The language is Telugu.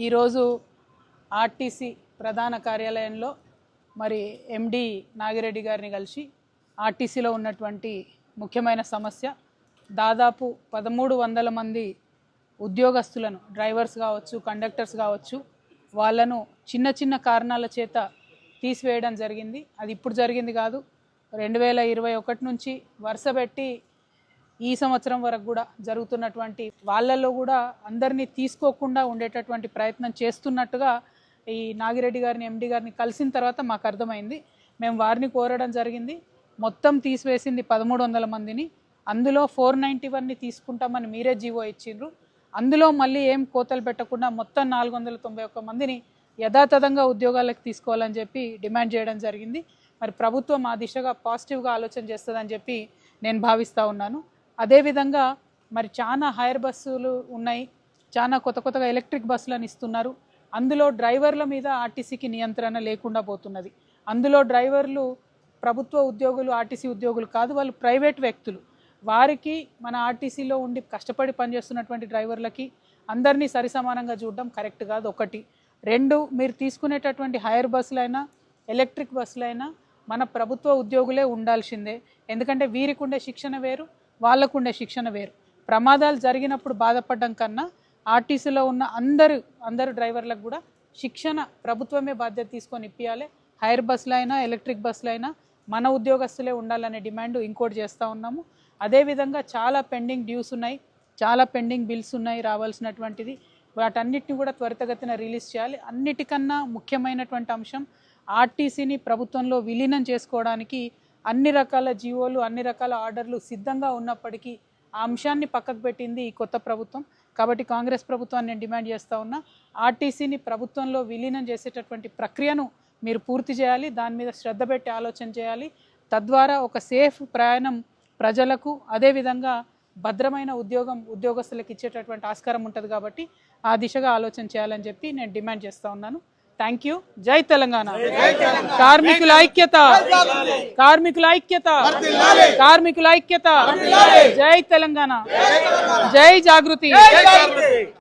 ఈరోజు ఆర్టీసీ ప్రధాన కార్యాలయంలో మరి ఎండి నాగిరెడ్డి గారిని కలిసి ఆర్టీసీలో ఉన్నటువంటి ముఖ్యమైన సమస్య దాదాపు 1300 మంది ఉద్యోగస్తులను డ్రైవర్స్ కావచ్చు, కండక్టర్స్ కావచ్చు, వాళ్ళను చిన్న చిన్న కారణాల చేత తీసివేయడం జరిగింది. అది ఇప్పుడు జరిగింది కాదు, 2021 నుంచి వరుసపెట్టి ఈ సంవత్సరం వరకు కూడా జరుగుతున్నటువంటి వాళ్ళల్లో కూడా అందరినీ తీసుకోకుండా ఉండేటటువంటి ప్రయత్నం చేస్తున్నట్టుగా ఈ నాగిరెడ్డి గారిని, ఎండి గారిని కలిసిన తర్వాత మాకు అర్థమైంది. మేము వారిని కోరడం జరిగింది. మొత్తం తీసివేసింది 1300 మందిని, అందులో 491ని తీసుకుంటామని మీరే జీవో ఇచ్చిండ్రు. అందులో మళ్ళీ ఏం కోతలు పెట్టకుండా మొత్తం 491 మందిని యథాతథంగా ఉద్యోగాలకు తీసుకోవాలని చెప్పి డిమాండ్ చేయడం జరిగింది. మరి ప్రభుత్వం ఆ దిశగా పాజిటివ్గా ఆలోచన చేస్తుందని చెప్పి నేను భావిస్తూ ఉన్నాను. అదేవిధంగా మరి చాలా హైర్ బస్సులు ఉన్నాయి, చాలా కొత్తగా ఎలక్ట్రిక్ బస్సులను ఇస్తున్నారు. అందులో డ్రైవర్ల మీద ఆర్టీసీకి నియంత్రణ లేకుండా పోతున్నది. అందులో డ్రైవర్లు ప్రభుత్వ ఉద్యోగులు, ఆర్టీసీ ఉద్యోగులు కాదు, వాళ్ళు ప్రైవేట్ వ్యక్తులు. వారికి మన ఆర్టీసీలో ఉండి కష్టపడి పనిచేస్తున్నటువంటి డ్రైవర్లకి అందరినీ సరిసమానంగా చూడడం కరెక్ట్ కాదు. 1. 2, మీరు తీసుకునేటటువంటి హైర్ బస్సులైనా ఎలక్ట్రిక్ బస్సులైనా మన ప్రభుత్వ ఉద్యోగులే ఉండాల్సిందే. ఎందుకంటే వీరికి ఉండే శిక్షణ వేరు, వాళ్ళకు ఉండే శిక్షణ వేరు. ప్రమాదాలు జరిగినప్పుడు బాధపడడం కన్నా ఆర్టీసీలో ఉన్న అందరు డ్రైవర్లకు కూడా శిక్షణ ప్రభుత్వమే బాధ్యత తీసుకొని ఇప్పియాలి. హైర్ బస్సులైనా ఎలక్ట్రిక్ బస్సులైనా మన ఉద్యోగస్తులే ఉండాలనే డిమాండ్ ఇంకోటి చేస్తూ ఉన్నాము. అదేవిధంగా చాలా పెండింగ్ డ్యూస్ ఉన్నాయి, చాలా పెండింగ్ బిల్స్ ఉన్నాయి రావాల్సినటువంటిది. వాటన్నిటిని కూడా త్వరితగతిన రిలీజ్ చేయాలి. అన్నిటికన్నా ముఖ్యమైనటువంటి అంశం ఆర్టీసీని ప్రభుత్వంలో విలీనం చేసుకోవడానికి అన్ని రకాల జీవోలు, అన్ని రకాల ఆర్డర్లు సిద్ధంగా ఉన్నప్పటికీ ఆ అంశాన్ని పక్కకు పెట్టింది ఈ కొత్త ప్రభుత్వం. కాబట్టి కాంగ్రెస్ ప్రభుత్వాన్ని నేను డిమాండ్ చేస్తూ ఉన్నా, ఆర్టీసీని ప్రభుత్వంలో విలీనం చేసేటటువంటి ప్రక్రియను మీరు పూర్తి చేయాలి. దాని మీద శ్రద్ధ పెట్టి ఆలోచన చేయాలి. తద్వారా ఒక సేఫ్ ప్రయాణం ప్రజలకు, అదేవిధంగా భద్రమైన ఉద్యోగస్తులకు ఇచ్చేటటువంటి ఆస్కారం ఉంటుంది. కాబట్టి ఆ దిశగా ఆలోచన చేయాలని చెప్పి నేను డిమాండ్ చేస్తూ ఉన్నాను. Thank you. జై తెలంగాణ. కార్మికుల ఐక్యత, కార్మికుల ఐక్యత, కార్మికుల ఐక్యత. జై తెలంగాణ, జై జాగృతి.